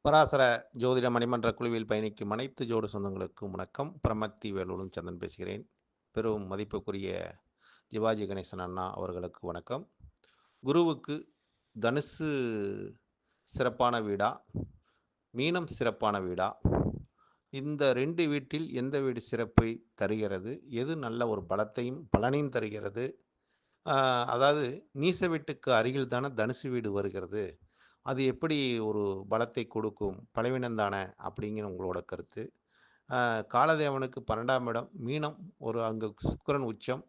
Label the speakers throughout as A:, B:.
A: பராசர ஜோதிட மணிமன்ற குழுவில் பயணிக்கும் அனைத்து ஜோடு சொந்தங்களுக்கும் வணக்கம். பிரமத்தி வேலுடன் சந்தன் பேசுகிறேன். பெரும் மதிப்புக்குரிய சிவாஜி கணேசன் அண்ணா அவர்களுக்கு வணக்கம். குருவுக்கு தனுசு சிறப்பான வீடா, மீனம் சிறப்பான வீடா, இந்த 2 வீட்டில் எந்த வீடு சிறப்பை தருகிறது, எது நல்ல ஒரு பலத்தையும் பலனையும் தருகிறது? அதாவது நீச வீட்டுக்கு அருகில் தானே தனுசு வீடு வருகிறது. அது எப்படி ஒரு பலத்தை கொடுக்கும்? பலவீனம் தானே அப்படிங்கிற உங்களோட கருத்து. காலதேவனுக்கு 12ஆம் இடம் மீனம், ஒரு அங்கே சுக்கிரன் உச்சம்.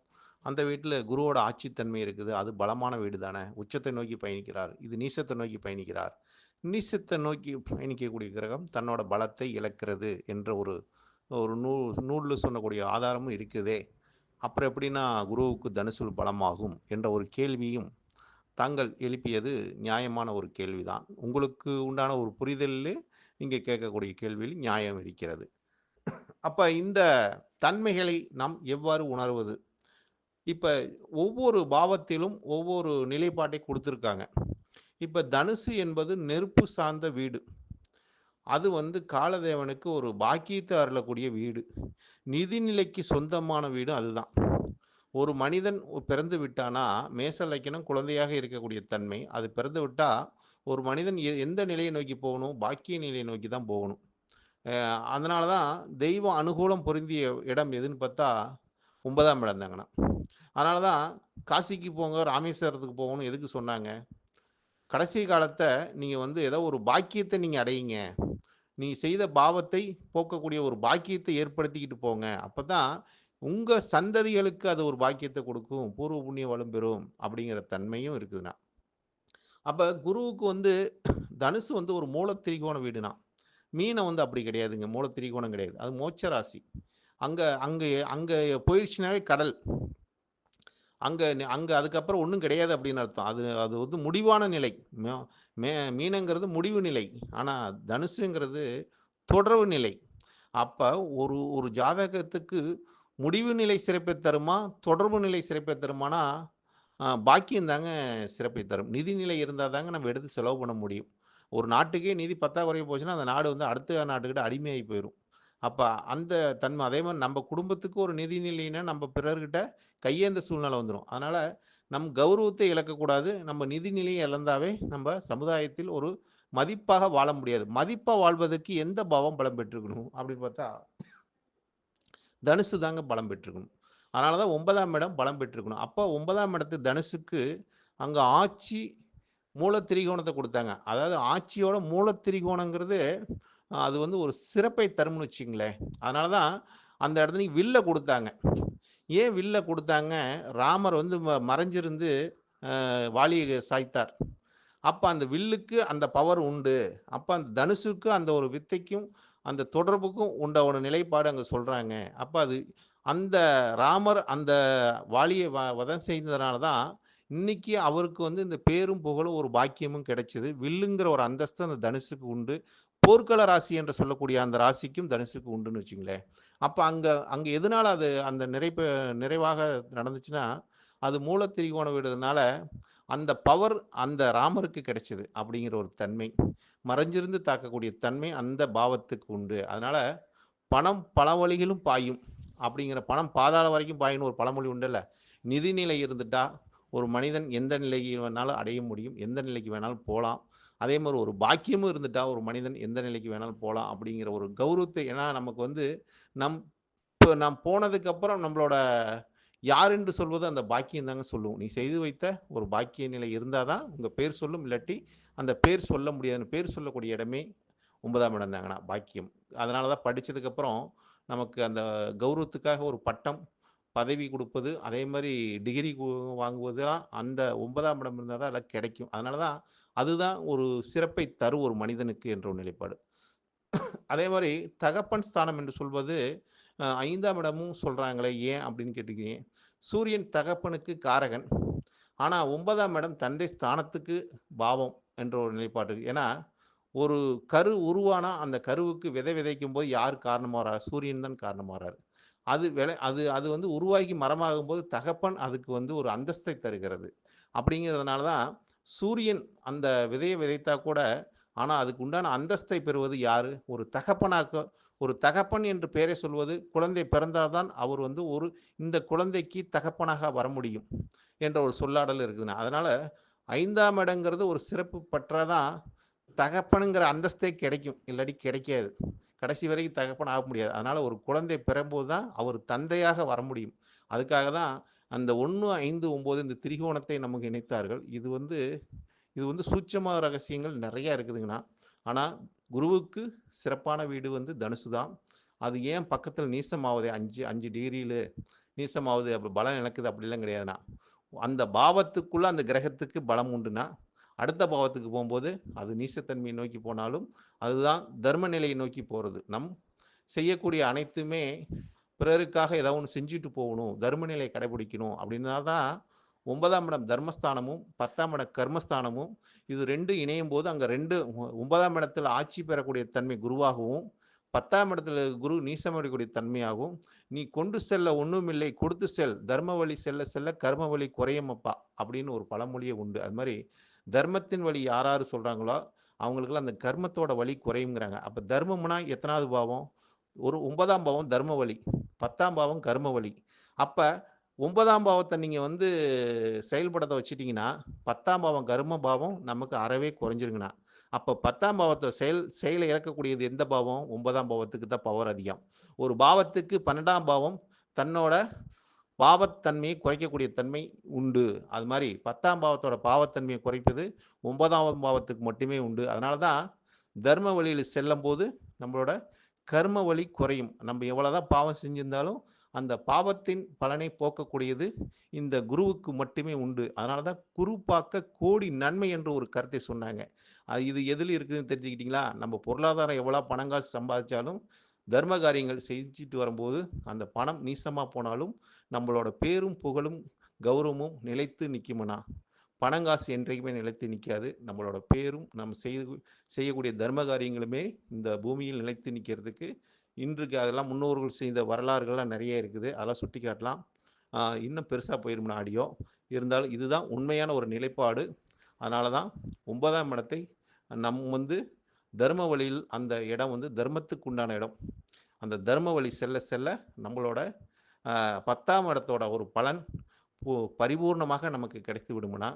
A: அந்த வீட்டில் குருவோட ஆட்சித்தன்மை இருக்குது. அது பலமான வீடு தானே. உச்சத்தை நோக்கி பயணிக்கிறார். இது நீசத்தை நோக்கி பயணிக்கிறார். நீசத்தை நோக்கி பயணிக்கக்கூடிய கிரகம் தன்னோட பலத்தை இழக்கிறது என்ற ஒரு ஒரு நூலில் சொல்லக்கூடிய ஆதாரமும் இருக்குதே. அப்புறம் எப்படின்னா குருவுக்கு தனுசுல் பலமாகும் என்ற ஒரு கேள்வியும் தாங்கள் எழுப்பியது நியாயமான ஒரு கேள்விதான். உங்களுக்கு உண்டான ஒரு புரிதலிலே நீங்க கேட்கக்கூடிய கேள்வியில் நியாயம் இருக்கிறது. அப்ப இந்த தன்மைகளை நாம் எவ்வாறு உணர்வது? இப்ப ஒவ்வொரு பாவத்திலும் ஒவ்வொரு நிலைப்பாட்டை குடுத்திருக்காங்க. இப்ப தனுசு என்பது நெருப்பு சார்ந்த வீடு. அது காலதேவனுக்கு ஒரு பாக்கியத்தை அருளக்கூடிய வீடு. நிதிநிலைக்கு சொந்தமான வீடு அதுதான். ஒரு மனிதன் பிறந்து விட்டானா, மேச லக்கினம் குழந்தையாக இருக்கக்கூடிய தன்மை. அது பிறந்து விட்டா, ஒரு மனிதன் எந்த நிலையை நோக்கி போகணும்? பாக்கிய நிலையை நோக்கி தான் போகணும். அ அதனால தான் தெய்வ அனுகூலம் பொருந்திய இடம் எதுன்னு பார்த்தா, 9ஆம் இடம் தாங்கண்ணா. அதனால தான் காசிக்கு போங்க, ராமேஸ்வரத்துக்கு போகணும்னு எதுக்கு சொன்னாங்க? கடைசி காலத்த நீங்க ஏதோ ஒரு பாக்கியத்த நீங்க அடையுங்க. நீங்க செய்த பாவத்தை போக்கக்கூடிய ஒரு பாக்கியத்தை ஏற்படுத்திக்கிட்டு போங்க. அப்பதான் உங்க சந்ததிகளுக்கு அது ஒரு பாக்கியத்த கொடுக்கும். பூர்வ புண்ணியம் வலுப்பெறும் அப்படிங்கிற தன்மையும் இருக்குதுண்ணா. அப்ப குருவுக்கு தனுசு ஒரு மூல திரிகோண வீடுண்ணா. மீனம் அப்படி கிடையாதுங்க. மூல திரிகோணம் கிடையாது. அது மோட்ச ராசி. அங்க அங்க அங்க போயிருச்சுனாவே கடல். அங்க அதுக்கப்புறம் ஒண்ணும் கிடையாது அப்படின்னு அர்த்தம். அது அது முடிவான நிலை. மே மே மீனங்கிறது முடிவு நிலை. ஆனா தனுசுங்கிறது தொடர்வு நிலை. அப்ப ஒரு ஒரு ஜாதகத்துக்கு முடிவு நிலை சிறப்பை தருமா? தொடர்பு நிலை சிறப்பை தருமானா, பாக்கியம் தாங்க சிறப்பை தரும். நிதி நிலை இருந்தா தாங்க நம்ம எடுத்து செலவு பண்ண முடியும். ஒரு நாட்டுக்கே நிதி பற்றாக்குறை போச்சுன்னா, அந்த நாடு அடுத்த நாட்டுக்கிட்ட அடிமையாகி போயிரும். அப்ப அந்த தன்மை அதே மாரி நம்ம குடும்பத்துக்கு ஒரு நிதி நிலைன்னா, நம்ம பிறர்கிட்ட கையேந்த சூழ்நிலை வந்துரும். அதனால நம் கௌரவத்தை இழக்கக்கூடாது. நம்ம நிதி நிலையை இழந்தாவே நம்ம சமுதாயத்தில் ஒரு மதிப்பாக வாழ முடியாது. மதிப்பா வாழ்வதற்கு எந்த பாவம் பலம் பெற்றிருக்கணும் அப்படின்னு பார்த்தா, தனுசு தாங்க பலம் பெற்றிருக்கணும். அதனால தான் 9ஆம் இடம் பலம் பெற்றிருக்கணும். அப்போ 9ஆம் இடத்து தனுசுக்கு அங்க ஆட்சி மூல திரிகோணத்த குடுத்தாங்க. அதாவது ஆட்சியோட மூல திரிகோணங்கிறது அது ஒரு சிறப்பை தரும்னு வச்சுக்கங்களேன். அதனால தான் அந்த இடத்துலயும் வில்ல குடுத்தாங்க. ஏன் வில்ல குடுத்தாங்க? ராமர் மறைஞ்சிருந்து வாலிய சாய்த்தார். அப்ப அந்த வில்லுக்கு அந்த பவர் உண்டு. அப்ப அந்த தனுஷுக்கு அந்த ஒரு வித்தைக்கும், அந்த தொடர்புக்கும் உண்ட ஒரு நிலைப்பாடு அங்க சொல்றாங்க. அப்ப அது அந்த ராமர் அந்த வாலிய வதம் செய்ததுனால தான், இன்னைக்கு அவருக்கு இந்த பேரும், புகழும், ஒரு பாக்கியமும் கிடைச்சது. வில்லுங்கிற ஒரு அந்தஸ்து அந்த தனுஷுக்கு உண்டு. போர்க்கள ராசி என்று சொல்லக்கூடிய அந்த ராசிக்கும் தனுஷுக்கு உண்டுன்னு வச்சுக்கங்களேன். அப்ப அங்க அங்க எதனால அது அந்த நிறைவாக நடந்துச்சுன்னா, அது மூல திரிகோண வீடுனால அந்த பவர் அந்த ராமருக்கு கிடைச்சது அப்படிங்கிற ஒரு தன்மை. மறைஞ்சிருந்து தாக்கக்கூடிய தன்மை அந்த பாவத்துக்கு உண்டு. அதனால பணம் பல வழிகளும் பாயும். அப்படிங்கிற பணம் பாதாளம் வரைக்கும் பாயும்னு ஒரு பழமொழி உண்டுல்ல. நிதிநிலை இருந்துட்டா, ஒரு மனிதன் எந்த நிலைக்கு வேணாலும் அடைய முடியும். எந்த நிலைக்கு வேணாலும் போலாம். அதே மாரி ஒரு பாக்கியமும் இருந்துட்டா, ஒரு மனிதன் எந்த நிலைக்கு வேணாலும் போலாம். அப்படிங்கிற ஒரு கௌரவத்தை ஏன்னா நமக்கு நம் இப்ப நாம் போனதுக்கப்புறம் நம்மளோட யார் என்று சொல்வது அந்த பாக்கியம் தாங்க சொல்லும். நீ செய்து வைத்த ஒரு பாக்கிய நிலை இருந்தா தான் உங்க பேர் சொல்லும். இல்லாட்டி அந்த பேர் சொல்ல முடியாது. பேர் சொல்லக்கூடிய இடமே 9ஆம் இடம் தாங்கண்ணா பாக்கியம். அதனால தான் படிச்சதுக்கப்புறம் நமக்கு அந்த கௌரவத்துக்காக ஒரு பட்டம், பதவி குடுப்பது, அதே மாரி டிகிரி வாங்குவதெல்லாம் அந்த 9ஆம் இடம் இருந்தா தான் அதெல்லாம் கிடைக்கும். அதனால தான் அதுதான் ஒரு சிறப்பை தரும் ஒரு மனிதனுக்கு என்ற ஒரு நிலைப்பாடு. அதே மாரி தகப்பன் ஸ்தானம் என்று சொல்வது 5ஆம் இடமும் சொல்றாங்களே ஏன் அப்படின்னு கேட்டிருக்கீங்க. சூரியன் தகப்பனுக்கு காரகன். ஆனா 9ஆம் இடம் தந்தை ஸ்தானத்துக்கு பாவம் என்ற ஒரு நிலைப்பாடு இருக்கு. ஏன்னா, ஒரு கரு உருவானா அந்த கருவுக்கு விதை விதைக்கும்போது யார் காரணமா வர்றா? சூரியன் தான் காரணமா வர்றாரு. அது அது அது உருவாகி மரமாகும்போது தகப்பன் அதுக்கு ஒரு அந்தஸ்தை தருகிறது. அப்படிங்கிறதுனால தான் சூரியன் அந்த விதைய விதைத்தா கூட ஆனால் அதுக்கு உண்டான அந்தஸ்தை பெறுவது யார்? ஒரு தகப்பன் என்று பெயரை சொல்வது, குழந்தை பிறந்தாதான் அவர் வந்து இந்த குழந்தைக்கு தகப்பனாக வர முடியும் என்ற ஒரு சொல்லாடல் இருக்குதுண்ணா. அதனால் 5ஆம் இடங்கிறது ஒரு சிறப்பு பெற்றாதான் தகப்பனுங்கிற அந்தஸ்தே கிடைக்கும், இல்லாட்டி கிடைக்காது. கடைசி வரைக்கும் தகப்பன் ஆக முடியாது. அதனால் ஒரு குழந்தை பிறம்போது தான் அவர் தந்தையாக வர முடியும். அதுக்காக தான் அந்த 1, 5, 9 இந்த திரிகோணத்தை நமக்கு இணைத்தார்கள். இது வந்து சூட்சம ரகசியங்கள் நிறைய இருக்குதுங்கண்ணா. ஆனால் குருவுக்கு சிறப்பான வீடு வந்து தனுசு தான். அது ஏன் பக்கத்தில் நீசமாகுது, 5 டிகிரியில் நீசமாகுது, அப்படி பலம் இழக்குது அப்படிலாம் கிடையாதுண்ணா. அந்த பாவத்துக்குள்ளே அந்த கிரகத்துக்கு பலம் உண்டுண்ணா. அடுத்த பாவத்துக்கு போகும்போது அது நீசத்தன்மையை நோக்கி போனாலும் அதுதான் தர்ம நிலையை நோக்கி போகிறது. செய்யக்கூடிய அனைத்துமே பிறருக்காக ஏதாவது ஒன்று செஞ்சுட்டு போகணும், தர்ம நிலையை கடைபிடிக்கணும் அப்படின்னா தான் 9ஆம் இடம் தர்மஸ்தானமும் 10ஆம் இடம் கர்மஸ்தானமும் இது 2 இணையும் போது அங்கே 9ஆம் இடத்தில் ஆட்சி பெறக்கூடிய தன்மை குருவாகவும் 10ஆம் இடத்துல குரு நீசமடையக்கூடிய தன்மையாகவும், நீ கொண்டு செல்ல ஒன்றுமில்லை கொடுத்து செல், தர்ம வழி செல்ல செல்ல கர்ம வழி குறையுமப்பா அப்படின்னு ஒரு பழமொழியே உண்டு. அது மாதிரி தர்மத்தின் வழி யார் யார் சொல்கிறாங்களோ அவங்களுக்கெல்லாம் அந்த கர்மத்தோட வழி குறையுங்கிறாங்க. அப்போ தர்மம்னா எத்தனாவது பாவம்? 9ஆம் பாவம் தர்ம வழி, 10ஆம் பாவம் கர்ம வழி. அப்போ 9ஆம் பாவத்தை நீங்கள் வந்து செயல்படுத்த வச்சிட்டிங்கன்னா 10ஆம் பாவம் கர்ம பாவம் நமக்கு அறவே குறைஞ்சிருங்கண்ணா. அப்போ 10ஆம் பாவத்தை செயலை இழக்கக்கூடியது எந்த பாவம்? 9ஆம் பாவத்துக்கு தான் பவர் அதிகம். ஒரு பாவத்துக்கு 12ஆம் பாவம் தன்னோட பாவத்தன்மையை குறைக்கக்கூடிய தன்மை உண்டு. அது மாதிரி 10ஆம் பாவத்தோட பாவத்தன்மையை குறைப்பது 9ஆம் பாவத்துக்கு மட்டுமே உண்டு. அதனால தான் தர்ம வழியில் செல்லும் போது நம்மளோட கர்ம வழி குறையும். நம்ம எவ்வளோதான் பாவம் செஞ்சிருந்தாலும் அந்த பாவத்தின் பலனை போக்கக்கூடியது இந்த குருவுக்கு மட்டுமே உண்டு. அதனால தான் குரு பார்க்க கோடி நன்மை என்று ஒரு கருத்தை சொன்னாங்க. இது எதில் இருக்குதுன்னு தெரிஞ்சுக்கிட்டிங்களா? நம்ம பொருளாதாரம் எவ்வளோ பணம் காசு சம்பாதிச்சாலும் தர்ம காரியங்கள் செஞ்சுட்டு வரும்போது அந்த பணம் நீசமாக போனாலும் நம்மளோட பேரும் புகழும் கௌரவமும் நிலைத்து நிற்குமண்ணா. பணங்காசு என்றைக்குமே நிலைத்து நிற்காது. நம்மளோட பேரும் நம்ம செய்யக்கூடிய தர்ம காரியங்களுமே இந்த பூமியில் நிலைத்து நிற்கிறதுக்கு இன்றைக்கு அதெல்லாம் முன்னோர்கள் செய்த வரலாறுகள்லாம் நிறைய இருக்குது. அதெல்லாம் சுட்டி காட்டலாம். இன்னும் பெருசாக போயிரும்னா ஆடியோ. இருந்தாலும் இதுதான் உண்மையான ஒரு நிலைப்பாடு. அதனால தான் 9ஆம் இடத்தை வந்து தர்ம வழியில் அந்த இடம் வந்து தர்மத்துக்கு உண்டான இடம். அந்த தர்ம வழி செல்ல செல்ல நம்மளோட 10ஆம் இடத்தோட ஒரு பலன் பரிபூர்ணமாக நமக்கு கிடைத்து விடும்னா,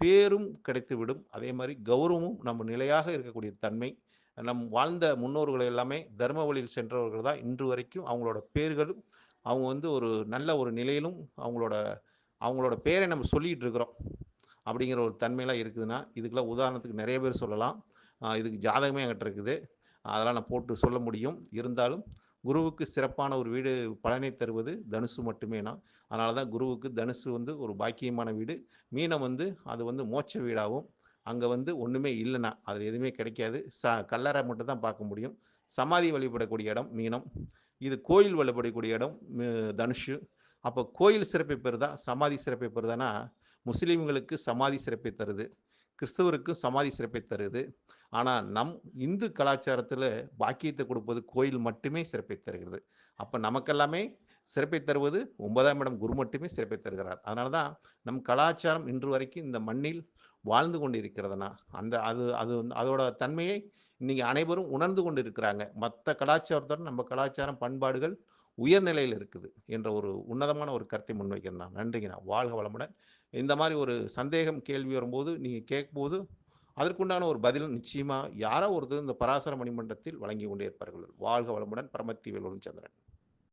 A: பேரும் கிடைத்து விடும். அதே மாதிரி கௌரவமும் நம்ம நிலையாக இருக்கக்கூடிய தன்மை. வாழ்ந்த முன்னோர்கள் எல்லாமே தர்ம வழியில் சென்றவர்கள் தான் இன்று வரைக்கும் அவங்களோட பேர்களும் அவங்க வந்து ஒரு நல்ல ஒரு நிலையிலும் அவங்களோட பேரை நம்ம சொல்லிகிட்டு இருக்கிறோம் அப்படிங்கிற ஒரு தன்மையெல்லாம் இருக்குதுன்னா, இதுக்கெல்லாம் உதாரணத்துக்கு நிறைய பேர் சொல்லலாம். இதுக்கு ஜாதகமே என்கிட்ட இருக்குது. அதெல்லாம் நான் போட்டு சொல்ல முடியும். இருந்தாலும் குருவுக்கு சிறப்பான ஒரு வீடு பலனை தருவது தனுசு மட்டுமேனா. அதனால தான் குருவுக்கு தனுசு வந்து ஒரு பாக்கியமான வீடு. மீனம் வந்து அது வந்து மோட்ச வீடாகவும், அங்கே வந்து ஒன்றுமே இல்லைன்னா அதில் எதுவுமே கிடைக்காது. கல்லறை மட்டும் தான் பார்க்க முடியும். சமாதி வழிபடக்கூடிய இடம் மீனம். இது கோயில் வழிபடக்கூடிய இடம் தனுஷு. அப்போ கோயில் சிறப்பை பெறுதா சமாதி சிறப்பை பெறுதானா? முஸ்லீம்களுக்கு சமாதி சிறப்பை தருது, கிறிஸ்தவருக்கு சமாதி சிறப்பை தருது. ஆனால் இந்து கலாச்சாரத்தில் பாக்கியத்தை கொடுப்பது கோயில் மட்டுமே சிறப்பை தருகிறது. அப்போ நமக்கெல்லாமே சிறப்பை தருவது 9ஆம் இடம் குரு மட்டுமே சிறப்பை தருகிறார். அதனால தான் நம் கலாச்சாரம் இன்று வரைக்கும் இந்த மண்ணில் வாழ்ந்து கொண்டு இருக்கிறதுனா அதோட தன்மையை இன்றைக்கி அனைவரும் உணர்ந்து கொண்டு இருக்கிறாங்க. மற்ற கலாச்சாரத்தோடு நம்ம கலாச்சாரம் பண்பாடுகள் உயர்நிலையில் இருக்குது என்ற ஒரு உன்னதமான ஒரு கருத்தை முன்வைக்கிறேன். நான் நன்றிங்கண்ணா. வாழ்க வளமுடன். இந்த மாதிரி ஒரு சந்தேகம் கேள்வி வரும்போது நீங்கள் கேட்கும்போது அதற்குண்டான ஒரு பதில் நிச்சயமாக யாரோ ஒருத்தர் இந்த பராசர மணிமண்டலத்தில் வழங்கி கொண்டே இருப்பார்கள். வாழ்க வளமுடன். பரமத்தி வேலுடன் சந்திரன்.